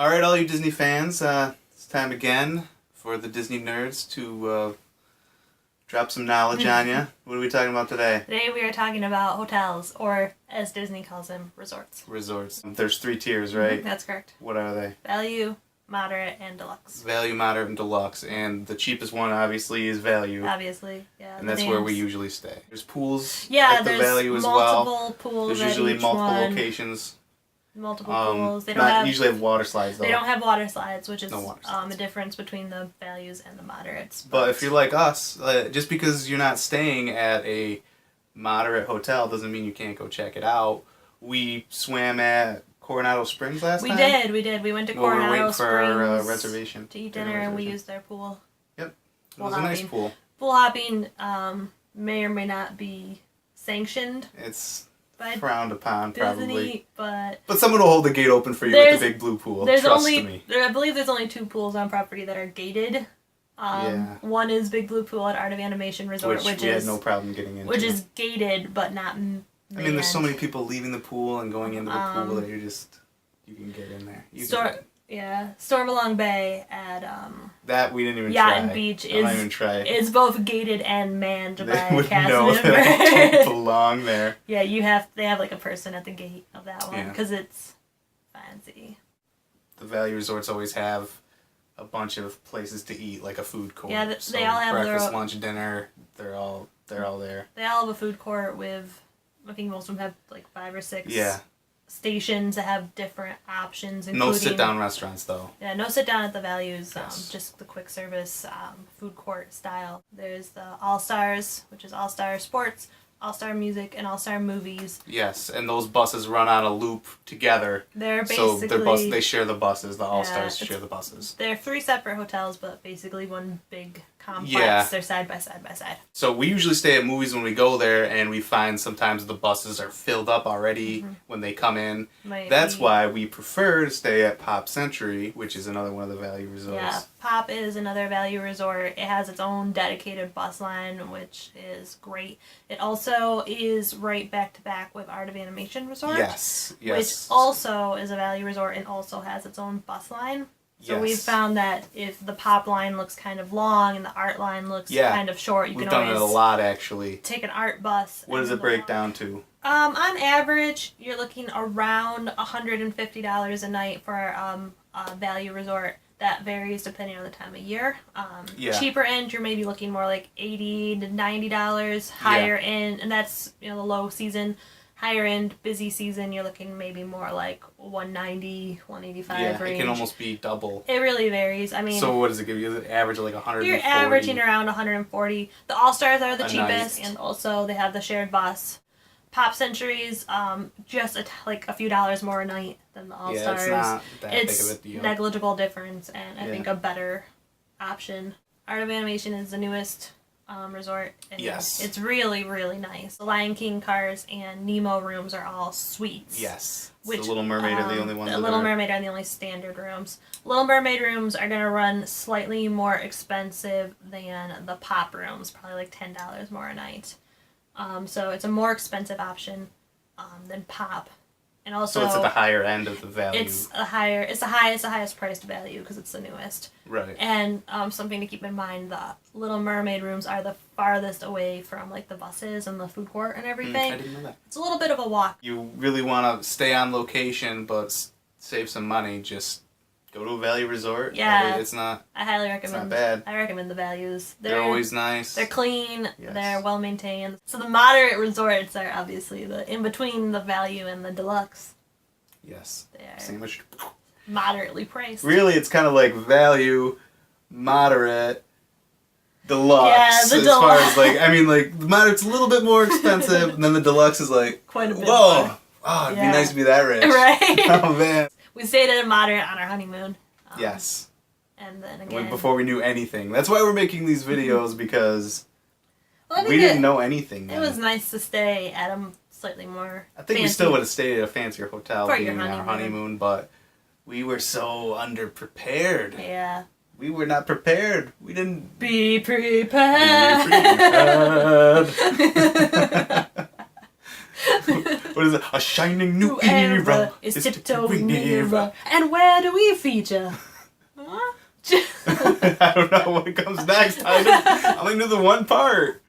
Alright, all you Disney fans, it's time again for the Disney nerds to drop some knowledge on you. What are we talking about today? Today we are talking about hotels, or as Disney calls them, resorts. Resorts. There's 3 tiers, right? That's correct. What are they? Value, moderate, and deluxe. Value, moderate, and deluxe. And the cheapest one, obviously, is value. Obviously, yeah. And that's where we usually stay. There's pools at the there's value as well. multiple pools. There's usually at each multiple one. locations. Multiple pools. They don't usually have water slides, though. They don't have water slides, which is no the difference between the values and the moderates. But if you're like us, just because you're not staying at a moderate hotel doesn't mean you can't go check it out. We swam at Coronado Springs last time. We did. We went to Coronado we were waiting Springs for our reservation. to eat dinner, and we used their pool. Yep. It was a nice pool. Pool hopping may or may not be sanctioned. It's frowned upon, probably. Disney, but someone will hold the gate open for you with the big blue pool. Trust me. I believe there's only 2 pools on property that are gated. One is Big Blue Pool at Art of Animation Resort, which we is had no problem getting into. Which is gated, but not manned. I mean, there's so many people leaving the pool and going into the pool that you can get in there. Stormalong Bay at that we didn't even Yacht try. and Beach is both gated and manned by a cast member. They don't belong there. Yeah, they have like a person at the gate of that one because it's fancy. The value resorts always have a bunch of places to eat, like a food court. Yeah, they all have breakfast, lunch, dinner. They're all there. They all have a food court with, I think most of them have like 5 or 6. Stations that have different options. No sit-down restaurants, though. Yeah, no sit-down at the values. Just the quick service food court style. There's the All-Stars, which is All-Star Sports, All-Star Music, and All-Star Movies. Yes, and those buses run on a loop together. They're basically... they share the buses. The All-Stars share the buses. They're 3 separate hotels, but basically one big complex. Yeah. They're side by side by side. So we usually stay at movies when we go there, and we find sometimes the buses are filled up already when they come in. That's why we prefer to stay at Pop Century, which is another one of the value resorts. Yeah, Pop is another value resort. It has its own dedicated bus line, which is great. It also is right back to back with Art of Animation Resort. Yes. Which also is a value resort and also has its own bus line. So we've found that if the Pop line looks kind of long and the Art line looks kind of short, you can always... We've done it a lot, actually. Take an Art bus. What does it break down to? On average, you're looking around $150 a night for a value resort. That varies depending on the time of year. Cheaper end, you're maybe looking more like $80 to $90. Higher end, and that's the low season. Higher end, busy season, you're looking maybe more like $190, $185 range. It can almost be double. It really varies. I mean, so what does it give you? An average of like 140? You're averaging around 140. The All-Stars are the cheapest, and also they have the shared bus. Pop Century's just like a few dollars more a night than the All-Stars. Yeah, it's not that big of a deal. Negligible difference, and I think a better option. Art of Animation is the newest resort. And it's really, really nice. The Lion King cars and Nemo rooms are all suites. Yes. The Little Mermaid are the only ones. The Little Mermaid are the only standard rooms. Little Mermaid rooms are going to run slightly more expensive than the Pop rooms, probably like $10 more a night. So it's a more expensive option than Pop. And also, so it's at the higher end of the value. It's the highest priced value because it's the newest. Right. And something to keep in mind: the Little Mermaid rooms are the farthest away from like the buses and the food court and everything. I didn't know that. It's a little bit of a walk. You really want to stay on location, but save some money. Just go to a value resort. Yeah. It's not. I highly recommend. It's not bad. I recommend the values. They're always nice. They're clean. Yes. They're well maintained. So the moderate resorts are obviously the in between the value and the deluxe. Yes. They're sandwiched. Moderately priced. Really, it's kind of like value, moderate, deluxe. Yeah, the deluxe. As far as the moderate's a little bit more expensive, and then the deluxe is like quite a bit. Whoa! More. Oh, it'd be nice to be that rich. Right. Oh man. We stayed at a moderate on our honeymoon. Yes. And then again. Before we knew anything. That's why we're making these videos, because we didn't know anything then. It was nice to stay at a slightly more I think we still would have stayed at a fancier hotel for being our honeymoon, but we were so underprepared. Yeah. We were not prepared. We didn't... Be prepared. Be prepared. What is it? A shining new era is tiptoeing nearer. And where do we feature? Huh? I don't know what comes next. I only knew the one part.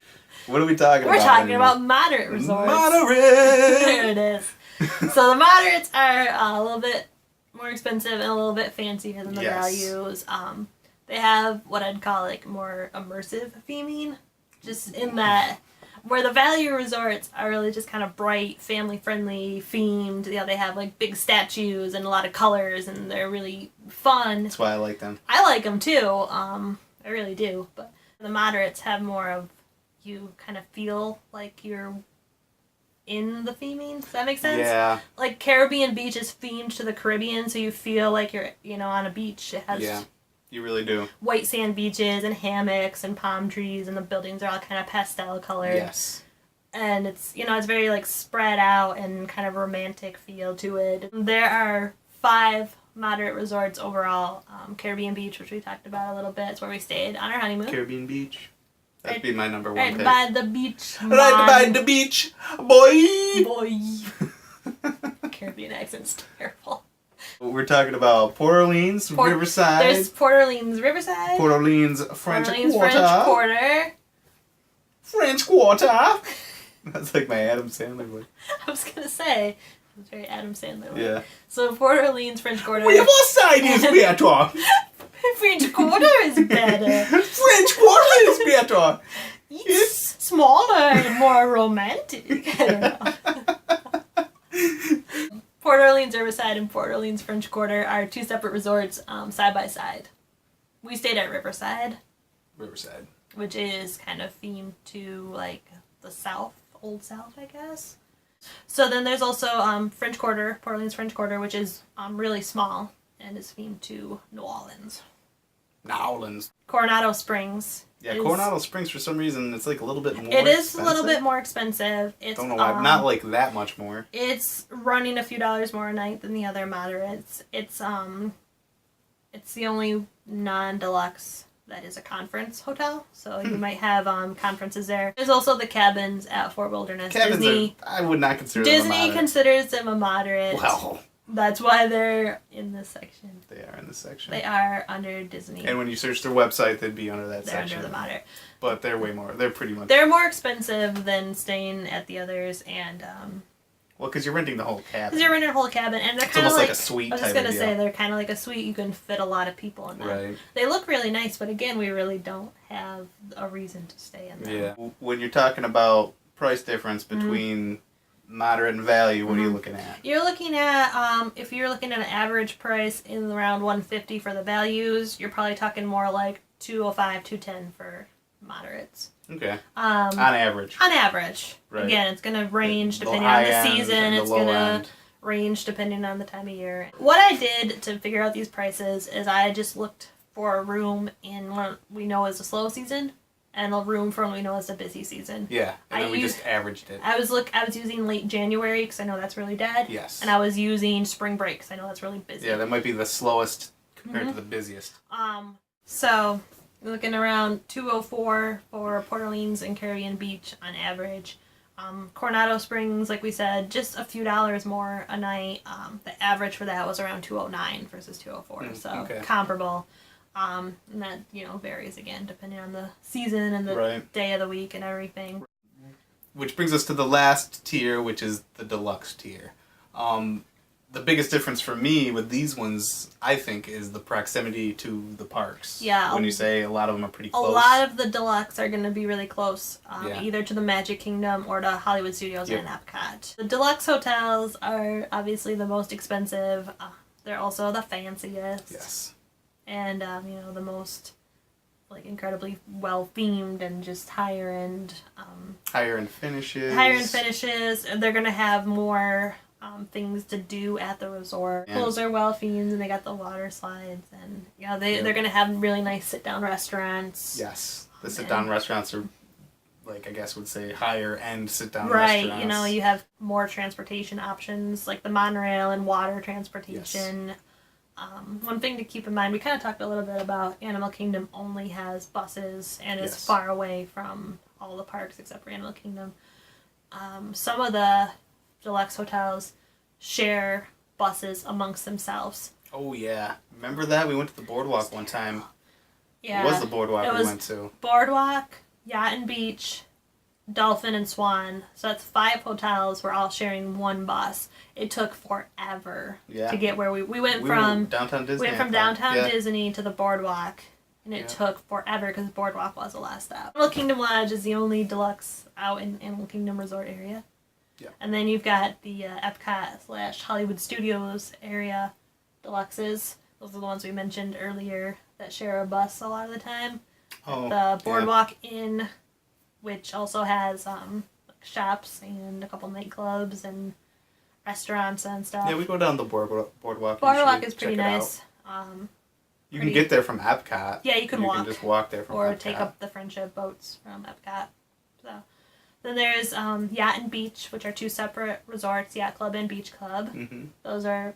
What are we talking about? We're talking about moderate resorts. Moderate! There it is. So the moderates are a little bit more expensive and a little bit fancier than the values. They have what I'd call like more immersive theming, just in that where the value resorts are really just kind of bright, family-friendly themed. You know, they have like big statues and a lot of colors, and they're really fun. That's why I like them. I like them too. I really do. But the moderates have more of, you kind of feel like you're in the theming. Does that make sense? Yeah. Like Caribbean Beach is themed to the Caribbean, so you feel like you're, on a beach. It has you really do. White sand beaches and hammocks and palm trees, and the buildings are all kind of pastel colored. Yes. And it's, it's very like spread out and kind of romantic feel to it. There are 5 moderate resorts overall. Caribbean Beach, which we talked about a little bit, it's where we stayed on our honeymoon. Caribbean Beach. That'd be my number 1 pick. Right by the beach. Right by the beach, boy! Boy. Caribbean accent's terrible. We're talking about Port Orleans, Riverside. There's Port Orleans, Riverside. Port Orleans, French Quarter. French Quarter. French Quarter. That's like my Adam Sandler voice. I was going to say, it's very Adam Sandler. Yeah. So Port Orleans, French Quarter. Riverside is better. French Quarter is better. French Quarter is better. It's smaller and more romantic. I don't know. Port Orleans Riverside and Port Orleans French Quarter are 2 separate resorts, side by side. We stayed at Riverside. Riverside. Which is kind of themed to like the South, Old South, I guess. So then there's also French Quarter, Port Orleans French Quarter, which is really small and is themed to New Orleans. New Orleans. Coronado Springs. Yeah, Coronado Springs, for some reason, it's like a little bit more expensive. expensive. A little bit more expensive. It's, don't know why. Not like that much more. It's running a few dollars more a night than the other moderates. It's the only non-deluxe that is a conference hotel, so you might have conferences there. There's also the cabins at Fort Wilderness. Cabins I would not consider them a moderate. Disney considers them a moderate. Well. That's why they're in this section. They are in this section. They are under Disney. And when you search their website, they'd be under that section. They're under the moderate. But they're way more. They're pretty much. They're more expensive than staying at the others, and well, because you're renting the whole cabin. Because you're renting a whole cabin, and they're kind of like a suite. I was just gonna say they're kind of like a suite. You can fit a lot of people in them. Right. They look really nice, but again, we really don't have a reason to stay in them. Yeah. When you're talking about price difference between moderate and value, what are you looking at? You're looking at if you're looking at an average price in around $150 for the values, you're probably talking more like $205, $210 for moderates. Okay. On average. On average. Right. Again, it's going to range depending on the season. It's going to range depending on the time of year. What I did to figure out these prices is I just looked for a room in what we know is a slow season and a room for what we know is a busy season. Yeah, and then we just averaged it. I was using late January because I know that's really dead. Yes. And I was using spring break because I know that's really busy. Yeah, that might be the slowest compared to the busiest. So we're looking around $204 for Port Orleans and Caribbean Beach on average. Coronado Springs, like we said, just a few dollars more a night. The average for that was around $209 versus $204, so comparable. And that, varies again depending on the season and the day of the week and everything. Which brings us to the last tier, which is the deluxe tier. The biggest difference for me with these ones, I think, is the proximity to the parks. Yeah. When you say a lot of them are pretty close. A lot of the deluxe are going to be really close, either to the Magic Kingdom or to Hollywood Studios and Epcot. The deluxe hotels are obviously the most expensive. They're also the fanciest. Yes. And, the most, incredibly well-themed and just higher-end. Higher-end finishes. Higher-end finishes. They're going to have more things to do at the resort. Those are well-themed, and they got the water slides, and, they're going to have really nice sit-down restaurants. Yes. The sit-down restaurants are, I guess would say higher-end sit-down restaurants. Right, you have more transportation options, like the monorail and water transportation. Yes. One thing to keep in mind, we kind of talked a little bit about Animal Kingdom only has buses and is far away from all the parks except for Animal Kingdom. Some of the deluxe hotels share buses amongst themselves. Oh, yeah. Remember that? We went to the Boardwalk one time. Yeah. It was the Boardwalk we went to. Boardwalk, Yacht and Beach, Dolphin, and Swan. So that's 5 hotels. We're all sharing one bus. It took forever to get where we went from downtown Disney. We went from downtown Disney to the Boardwalk, and it took forever because the Boardwalk was the last stop. Animal Kingdom Lodge is the only deluxe out in Animal Kingdom Resort area. Yeah. And then you've got the Epcot / Hollywood Studios area deluxes. Those are the ones we mentioned earlier that share a bus a lot of the time. Oh, the Boardwalk Inn, which also has shops and a couple nightclubs and restaurants and stuff. Yeah, we go down the Boardwalk. Boardwalk is pretty nice. You can get there from Epcot. Yeah, you can walk. You can just walk there from Epcot. Or take up the friendship boats from Epcot. So then there's Yacht and Beach, which are 2 separate resorts, Yacht Club and Beach Club. Mm-hmm. Those are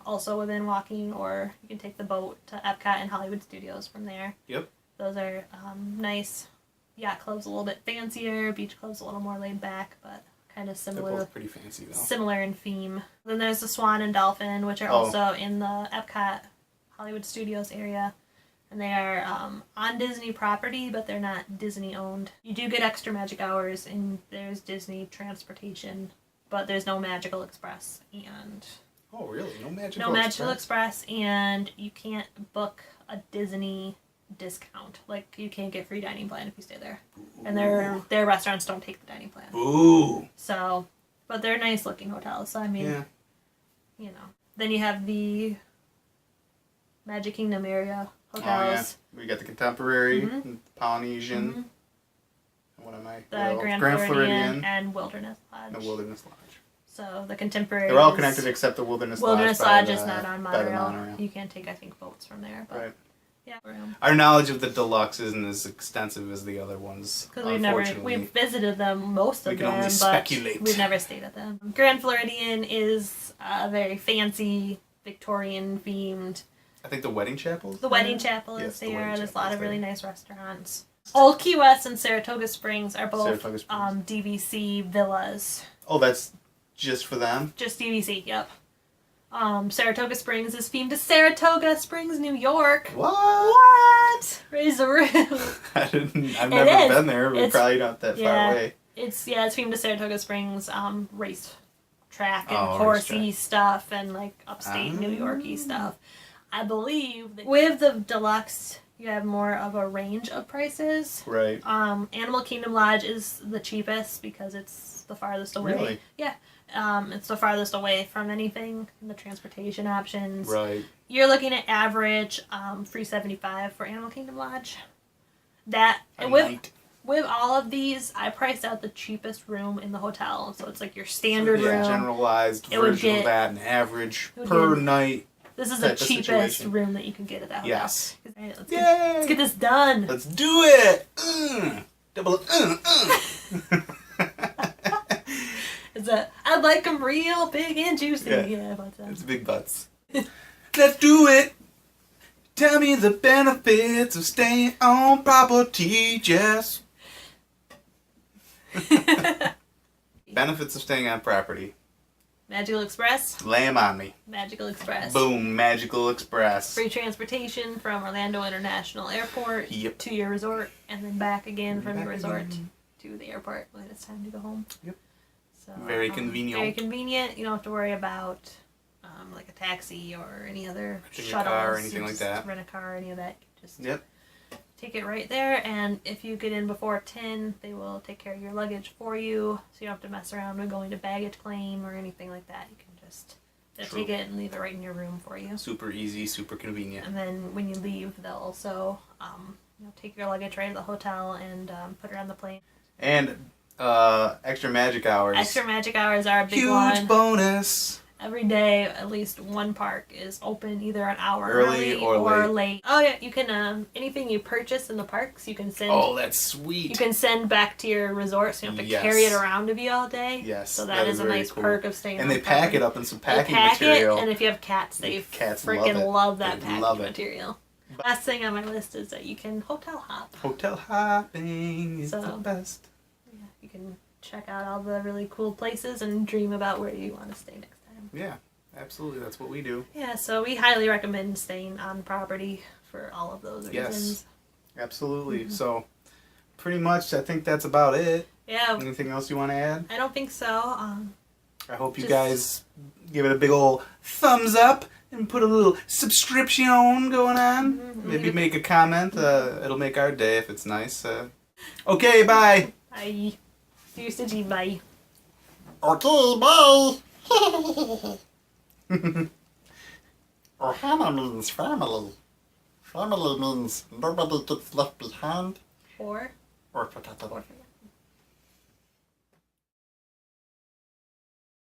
also within walking, or you can take the boat to Epcot and Hollywood Studios from there. Yep. Those are nice. Yacht Club's a little bit fancier, Beach Club's a little more laid back, but kind of similar. They're both pretty fancy, though. Similar in theme. Then there's the Swan and Dolphin, which are also in the Epcot Hollywood Studios area. And they are on Disney property, but they're not Disney owned. You do get extra magic hours, and there's Disney transportation, but there's no Magical Express. And oh, really? No Magical Express? No Magical Express, and you can't book a Disney discount. Like, you can't get free dining plan if you stay there. Ooh. And their restaurants don't take the dining plan. Ooh. So, but they're nice looking hotels. So, I mean, you know. Then you have the Magic Kingdom area hotels. Oh, yeah. We got the Contemporary, Polynesian. Mm-hmm. What am I? The Grand Floridian and Wilderness Lodge. The Wilderness Lodge. So the Contemporary. They're all connected except the Wilderness Lodge. Wilderness Lodge is not on monorail. You can take, I think, boats from there. But right. Yeah. Our knowledge of the deluxe isn't as extensive as the other ones. Because we've visited them, most of them, we can only speculate. We've never stayed at them. Grand Floridian is a very fancy Victorian themed. I think the Wedding Chapel. The Wedding Chapel is there. There's a lot of really nice restaurants. Old Key West and Saratoga Springs are both DVC villas. Oh, that's just for them? Just DVC, yep. Saratoga Springs is themed to Saratoga Springs, New York. What? Raise the roof. I've never been there. We're probably not that far away. It's themed to Saratoga Springs race track and horsey stuff and like upstate New York-y stuff. I believe that with the deluxe, you have more of a range of prices. Right. Animal Kingdom Lodge is the cheapest because it's the farthest away. Really? Yeah. It's the farthest away from anything in the transportation options. Right. You're looking at average $375 for Animal Kingdom Lodge. With all of these, I priced out the cheapest room in the hotel. So it's like your standard room. Generalized version of that, an average per night. This is the cheapest room that you can get at that hotel. Yes. Right, let's get this done. Let's do it. Double. I'd like them real big and juicy. Yeah, about that. It's big butts. Let's do it. Tell me the benefits of staying on property, Jess. Benefits of staying on property. Magical Express. Lay 'em on me. Magical Express. Boom, Magical Express. Free transportation from Orlando International Airport to your resort, and then back again from your resort to the airport when it's time to go home. Yep. So, very convenient. Very convenient. You don't have to worry about like a taxi or any other shuttles. Car or anything like that. Rent a car or any of that. Just take it right there, and if you get in before 10, they will take care of your luggage for you, so you don't have to mess around with going to baggage claim or anything like that. You can just take it and leave it right in your room for you. Super easy, super convenient. And then when you leave, they'll also take your luggage right to the hotel and put it on the plane. And extra magic hours. Extra magic hours are a big one. Huge bonus. Every day, at least one park is open either an hour early or late. Oh yeah, you can anything you purchase in the parks, you can send. Oh, that's sweet. You can send back to your resort, so you don't have to carry it around with you all day. Yes, so that is a nice perk of staying. And they pack it up in some packing material. And if you have cats, they freaking love that packing material. Last thing on my list is that you can hotel hop. Hotel hopping is the best. Yeah, you can check out all the really cool places and dream about where you want to stay next time. Yeah, absolutely. That's what we do. Yeah, so we highly recommend staying on property for all of those reasons. Yes, absolutely. So pretty much I think that's about it. Yeah. Anything else you want to add? I don't think so. I hope you guys give it a big old thumbs up and put a little subscription going on. Maybe make a comment. It'll make our day if it's nice. Okay, bye. Bye. You said bye. Okay, bye. Ohana means family. Family means nobody gets left behind Or or forgotten. forgotten.